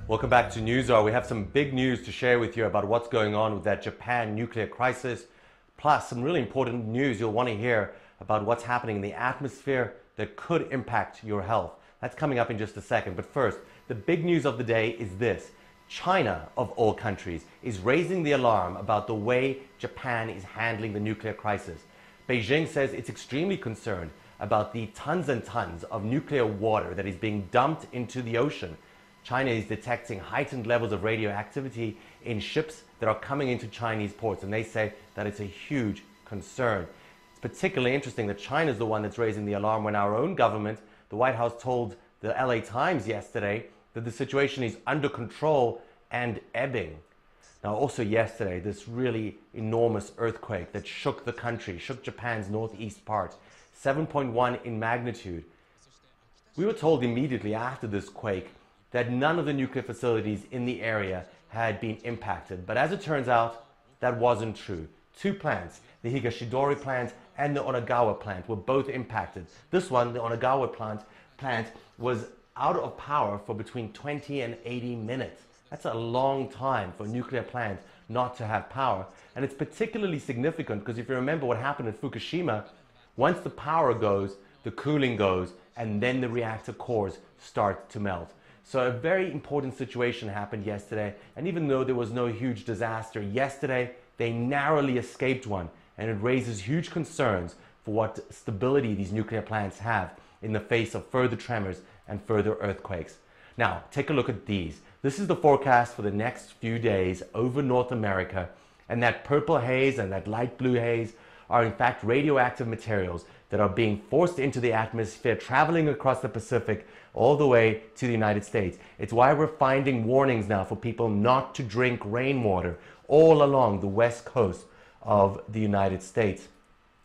Welcome back to NewsHour. We have some big news to share with you about what's going on with that Japan nuclear crisis, plus some really important news you'll want to hear about what's happening in the atmosphere that could impact your health. That's coming up in just a second. But first, the big news of the day is this. China, of all countries, is raising the alarm about the way Japan is handling the nuclear crisis. Beijing says it's extremely concerned about the tons and tons of nuclear water that is being dumped into the ocean. China is detecting heightened levels of radioactivity in ships that are coming into Chinese ports, and they say that it's a huge concern. It's particularly interesting that China is the one that's raising the alarm when our own government, the White House, told the LA Times yesterday that the situation is under control and ebbing. Now, also yesterday, this really enormous earthquake that shook the country, shook Japan's northeast part, 7.1 in magnitude. We were told immediately after this quake that none of the nuclear facilities in the area had been impacted. But as it turns out, that wasn't true. Two plants, the Higashidori plant and the Onagawa plant, were both impacted. This one, the Onagawa plant was out of power for between 20 and 80 minutes. That's a long time for a nuclear plant not to have power. And it's particularly significant because if you remember what happened at Fukushima, once the power goes, the cooling goes, and then the reactor cores start to melt. So a very important situation happened yesterday, and even though there was no huge disaster yesterday, they narrowly escaped one, and it raises huge concerns for what stability these nuclear plants have in the face of further tremors and further earthquakes. Now, take a look at these. This is the forecast for the next few days over North America, and that purple haze and that light blue haze are in fact radioactive materials that are being forced into the atmosphere, traveling across the Pacific all the way to the United States. It's why we're finding warnings now for people not to drink rainwater all along the west coast of the United States.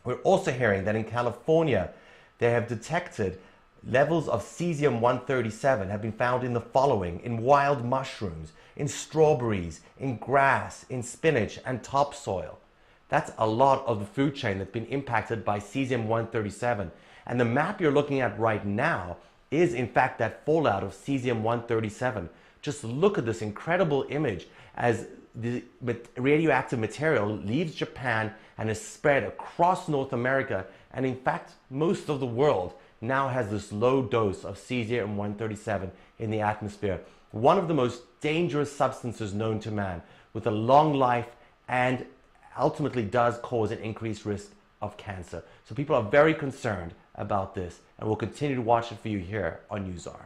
We're also hearing that in California, they have detected levels of cesium-137 have been found in the following: in wild mushrooms, in strawberries, in grass, in spinach, and topsoil. That's a lot of the food chain that's been impacted by cesium-137. And the map you're looking at right now is in fact that fallout of cesium-137. Just look at this incredible image as the radioactive material leaves Japan and is spread across North America. And in fact, most of the world now has this low dose of cesium-137 in the atmosphere. One of the most dangerous substances known to man, with a long life, and ultimately does cause an increased risk of cancer. So people are very concerned about this, and we'll continue to watch it for you here on NewsHour.